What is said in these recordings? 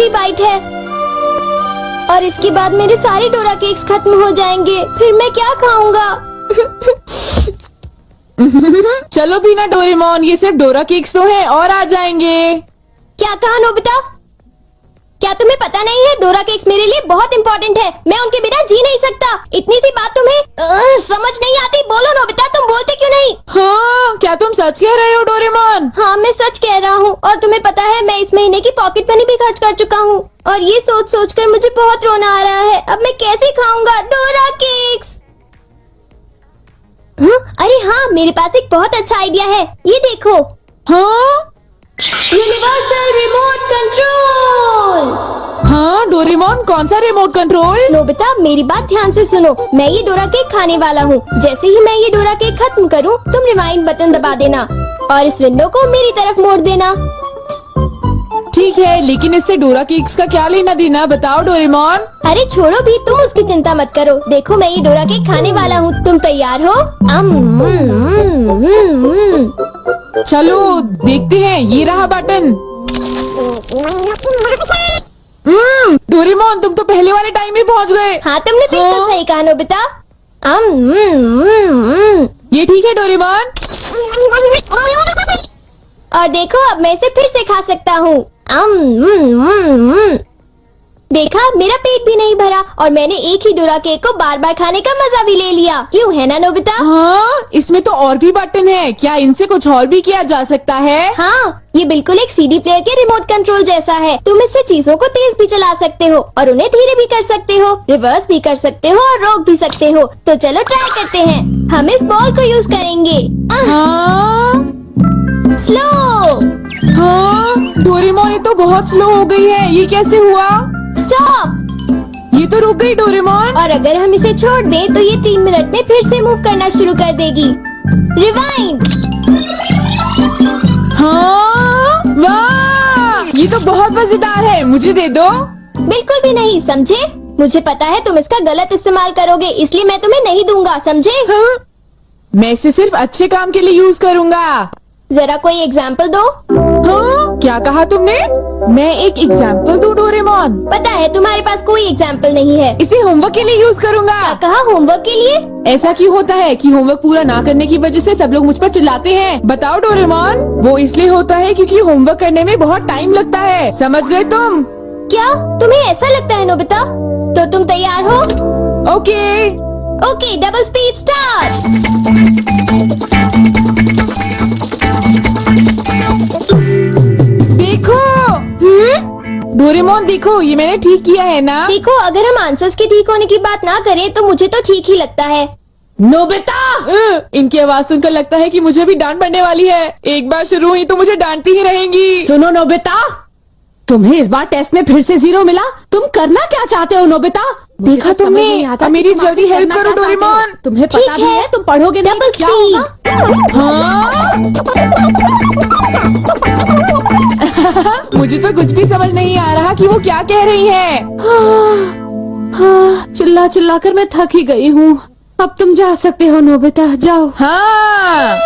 आखिरी बाइट है और इसके बाद मेरे सारे डोरा केक्स खत्म हो जाएंगे। फिर मैं क्या खाऊंगा? चलो भी ना डोरेमोन, ये सिर्फ डोरा केक्स तो है और आ जाएंगे। क्या कहा नोबिता? क्या तुम्हें पता नहीं है डोरा केक्स मेरे लिए बहुत इम्पोर्टेंट है। मैं उनके बिना जी नहीं सकता। इतनी सी बात तुम्हें समझ नहीं आती? बोलो नोबिता, तुम बोलते क्यों नहीं? हाँ, क्या तुम सच कह रहे हो डोरेमोन? हाँ, मैं सच कह रहा हूँ। और तुम्हें पता है मैं इस महीने की पॉकेट मनी भी खर्च कर चुका हूँ और ये सोच सोच कर मुझे बहुत रोना आ रहा है। अब मैं कैसे खाऊंगा डोरा केक्स? अरे हाँ, मेरे पास एक बहुत अच्छा आइडिया है। ये देखो। हाँ यूनिवर्सल रिमोट कंट्रोल। हाँ डोरेमोन, कौन सा रिमोट कंट्रोल? नोबिता, मेरी बात ध्यान से सुनो। मैं ये डोरा केक खाने वाला हूँ। जैसे ही मैं ये डोरा केक खत्म करूँ, तुम रिवाइंड बटन दबा देना और इस विंडो को मेरी तरफ मोड़ देना। ठीक है, लेकिन इससे डोरा केक्स का क्या लेना देना, बताओ डोरेमोन। अरे छोड़ो भी, तुम उसकी चिंता मत करो। देखो, मैं ये डोरा केक खाने वाला हूँ। तुम तैयार हो? चलो देखते हैं, ये रहा बटन। डोरेमोन, तुम तो पहले वाले टाइम में पहुँच गए। हाँ, तुमने बिल्कुल सही कहा नोबिता। ये ठीक है डोरेमोन। और देखो, अब मैं इसे फिर से खा सकता हूँ। देखा, मेरा पेट भी नहीं भरा और मैंने एक ही डोरा केक को बार बार खाने का मजा भी ले लिया। क्यों, है ना नोबिता? हाँ, इसमें तो और भी बटन है। क्या इनसे कुछ और भी किया जा सकता है? हाँ, ये बिल्कुल एक सीडी प्लेयर के रिमोट कंट्रोल जैसा है। तुम इससे चीजों को तेज भी चला सकते हो और उन्हें धीरे भी कर सकते हो, रिवर्स भी कर सकते हो और रोक भी सकते हो। तो चलो ट्राई करते हैं। हम इस बॉल को यूज करेंगे। हाँ स्लो। हाँ डोरेमोन, ये तो बहुत स्लो हो गई है। ये कैसे हुआ? स्टॉप। ये तो रुक गई डोरेमोन। और अगर हम इसे छोड़ दें तो ये 3 मिनट में फिर से मूव करना शुरू कर देगी। रिवाइंड। हाँ, वाह, ये तो बहुत मजेदार है। मुझे दे दो। बिल्कुल भी नहीं, समझे? मुझे पता है तुम इसका गलत इस्तेमाल करोगे, इसलिए मैं तुम्हें नहीं दूंगा, समझे? हाँ? मैं इसे सिर्फ अच्छे काम के लिए यूज करूँगा। जरा कोई एग्जाम्पल दो। हाँ? क्या कहा तुमने? मैं एक एग्जाम्पल दूं डोरेमोन? पता है तुम्हारे पास कोई एग्जाम्पल नहीं है। इसे होमवर्क के लिए यूज करूँगा। क्या कहा, होमवर्क के लिए? ऐसा क्यों होता है कि होमवर्क पूरा ना करने की वजह से सब लोग मुझ पर चिल्लाते हैं? बताओ डोरेमोन। वो इसलिए होता है क्योंकि होमवर्क करने में बहुत टाइम लगता है। समझ गए तुम? क्या तुम्हें ऐसा लगता है नोबिता? तो तुम तैयार हो? Okay. Okay, double speed start. देखो डोरेमोन, देखो ये मैंने ठीक किया है ना? देखो, अगर हम आंसर्स के ठीक होने की बात ना करें तो मुझे तो ठीक ही लगता है। नोबिता, इनकी आवाज सुनकर लगता है कि मुझे भी डांट पड़ने वाली है। एक बार शुरू हुई तो मुझे डांटती ही रहेंगी। सुनो नोबिता, तुम्हें इस बार टेस्ट में फिर से 0 मिला। तुम करना क्या चाहते हो नोबिता? देखा तुमने? अब मेरी जल्दी हेल्प करो डोरेमोन। तुम्हें पता भी है तुम पढ़ोगे नहीं तो क्या होगा? हाँ? मुझे तो कुछ भी समझ नहीं आ रहा कि वो क्या कह रही है। चिल्ला चिल्ला कर मैं थक ही गई हूँ। अब तुम जा सकते हो नोबिता, जाओ। हाँ,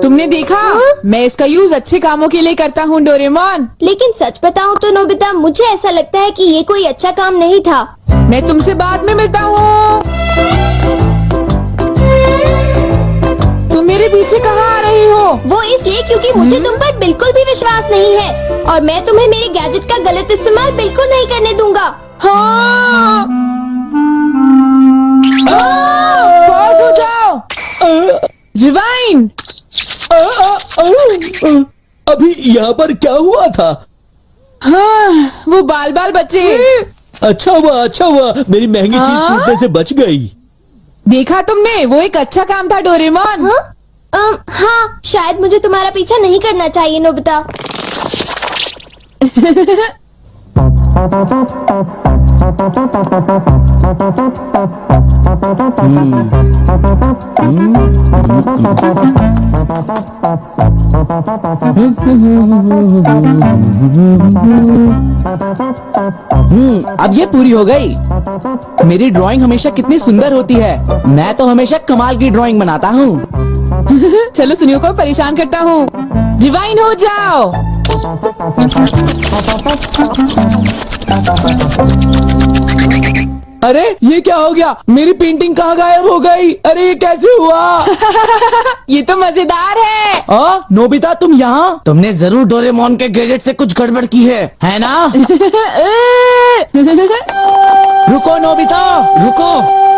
तुमने देखा? मैं इसका यूज अच्छे कामों के लिए करता हूँ डोरेमोन। लेकिन सच बताऊं तो नोबिता, मुझे ऐसा लगता है कि ये कोई अच्छा काम नहीं था। मैं तुमसे बाद में मिलता हूँ। तुम मेरे पीछे कहाँ आ रही हो? वो इसलिए क्योंकि मुझे तुम पर बिल्कुल भी विश्वास नहीं है और मैं तुम्हें मेरे गैजेट का गलत इस्तेमाल बिल्कुल नहीं करने दूंगा। हाँ, पॉज हो जाओ। रिवाइंड। अभी यहाँ पर क्या हुआ था? हाँ, वो बाल बाल बच्चे। अच्छा हुआ, मेरी महंगी चीज हाँ? टूटने से बच गई। देखा तुमने? वो एक अच्छा काम था डोरेमोन। हाँ, शायद मुझे तुम्हारा पीछा नहीं करना चाहिए नोबिता। अब ये पूरी हो गई। मेरी ड्राइंग हमेशा कितनी सुंदर होती है। मैं तो हमेशा कमाल की ड्राइंग बनाता हूँ। चलो सुनियो को परेशान करता हूँ। रिवाइंड हो जाओ। अरे ये क्या हो गया? मेरी पेंटिंग कहाँ गायब हो गई? अरे ये कैसे हुआ? ये तो मजेदार है। नोबिता तुम यहाँ? तुमने जरूर डोरेमोन के गैजेट से कुछ गड़बड़ की है ना? रुको नोबिता, रुको।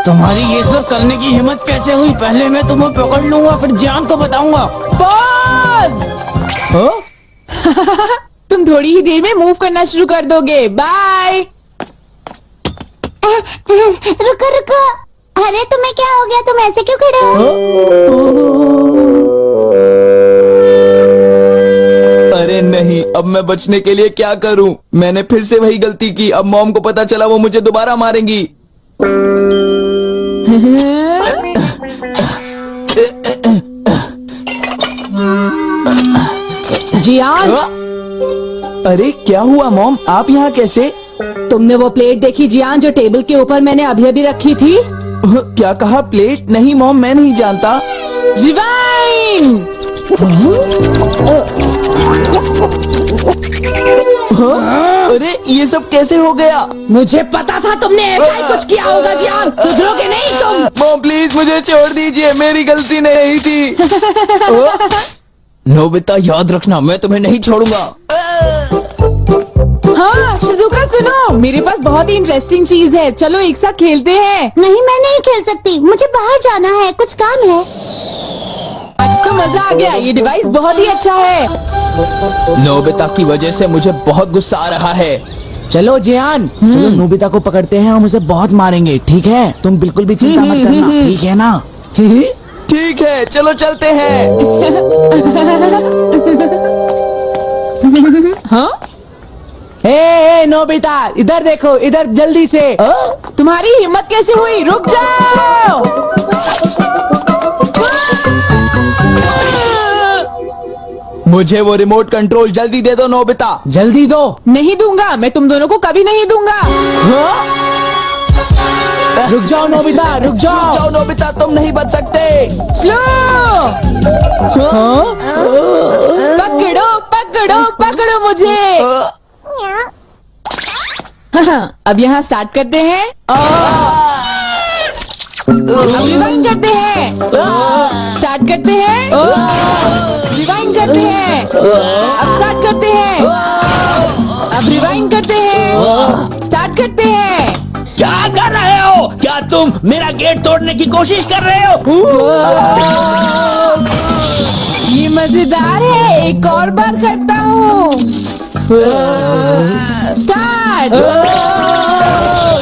तुम्हारी ये सब करने की हिम्मत कैसे हुई? पहले मैं तुम्हें पकड़ लूंगा, फिर जान को बताऊंगा। पॉज। तुम थोड़ी ही देर में मूव करना शुरू कर दोगे। बाय। रुको रुको, अरे तुम्हें क्या हो गया? तुम ऐसे क्यों खड़े हो? अरे नहीं, अब मैं बचने के लिए क्या करूं? मैंने फिर से वही गलती की। अब मॉम को पता चला, वो मुझे दोबारा मारेंगी। जियान, अरे क्या हुआ मॉम? आप यहाँ कैसे? तुमने वो प्लेट देखी जियान जो टेबल के ऊपर मैंने अभी अभी रखी थी? क्या कहा? प्लेट? नहीं मॉम, मैं नहीं जानता। रिवाइन। अरे ये सब कैसे हो गया? मुझे पता था तुमने ऐसा ही कुछ किया होगा जियान। सुधरोगे नहीं तुम। मॉम प्लीज मुझे छोड़ दीजिए, मेरी गलती नहीं थी। नोबिता याद रखना, मैं तुम्हें नहीं छोड़ूंगा। हाँ शिजुका सुनो, मेरे पास बहुत ही इंटरेस्टिंग चीज है। चलो एक साथ खेलते हैं। नहीं, मैं नहीं खेल सकती, मुझे बाहर जाना है, कुछ काम है। आज तो मजा आ गया। ये डिवाइस बहुत ही अच्छा है। नोबिता की वजह से मुझे बहुत गुस्सा आ रहा है। चलो जियान, चलो नोबिता को पकड़ते हैं, हम उसे बहुत मारेंगे। ठीक है? तुम बिल्कुल भी चिंता मत करना, ठीक है ना? ठीक है, चलो चलते हैं। हाँ? ए नोबिता, इधर देखो, इधर जल्दी से। तुम्हारी हिम्मत कैसे हुई? रुक जाओ। मुझे वो रिमोट कंट्रोल जल्दी दे दो नोबिता। जल्दी दो। नहीं दूंगा, मैं तुम दोनों को कभी नहीं दूंगा। रुक जाओ नोबिता, रुक जाओ। जाओ नोबिता, तुम नहीं बच सकते। स्लो। पकड़ो पकड़ो पकड़ो मुझे। अब यहाँ स्टार्ट करते हैं अब रिवाइंड करते हैं। स्टार्ट करते हैं, रिवाइंड करते हैं। अब स्टार्ट करते हैं, अब रिवाइंड करते हैं। स्टार्ट करते हैं। क्या कर रहे हो? क्या तुम मेरा गेट तोड़ने की कोशिश कर रहे हो? ये मजेदार है, एक और बार करता हूँ। स्टार्ट।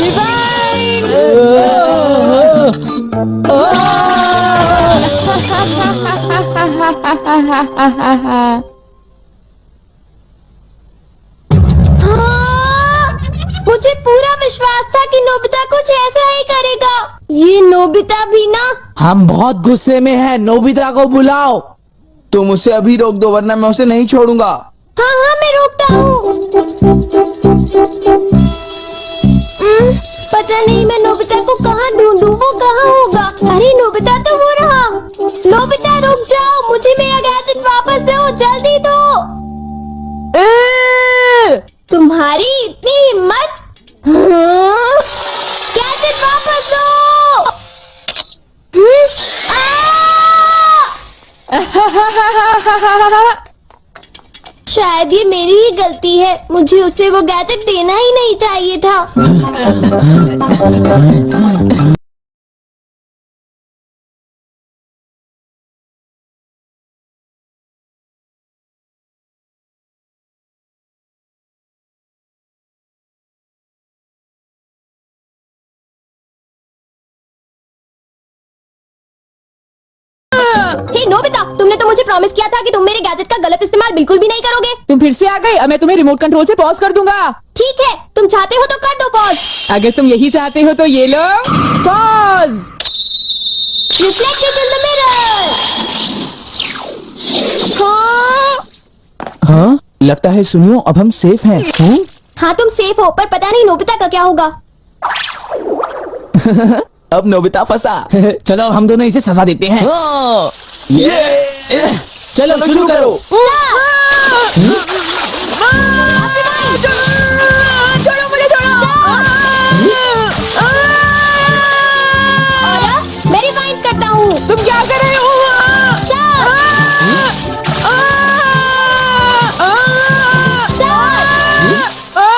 रिवाइंड। मुझे पूरा विश्वास था कि नोबिता कुछ ऐसा ही करेगा। ये नोबिता भी ना। हम बहुत गुस्से में हैं, नोबिता को बुलाओ। तुम उसे अभी रोक दो, वरना मैं उसे नहीं छोड़ूंगा। हाँ हाँ, मैं रोकता हूँ। पता नहीं मैं नोबिता को कहाँ ढूंढूं, वो कहाँ होगा? अरे नोबिता तो वो रहा। नोबिता रुक जाओ, मुझे मेरा गैजेट वापस दो, जल्दी दो। तुम्हारी इतनी हिम्मत? गैजेट वापस दो। शायद ये मेरी ही गलती है, मुझे उसे वो गैजेट देना ही नहीं चाहिए था। हे नोबिता, तुमने तो मुझे प्रॉमिस किया था कि तुम मेरे गैजेट का गलत इस्तेमाल बिल्कुल भी नहीं करोगे। तुम फिर से आ गई। अब मैं तुम्हें रिमोट कंट्रोल से पॉज कर दूंगा। ठीक है, तुम चाहते हो तो कर दो पॉज। अगर तुम यही चाहते हो तो ये लो pause. Reflected in the mirror. हाँ, लगता है सुनियो, अब हम सेफ हैं। हाँ तुम सेफ हो, पर पता नहीं नोबिता का क्या होगा। अब नोबिता फंसा। चलो हम दोनों इसे सजा देते हैं। हाँ, ये चलो शुरू करो। Start!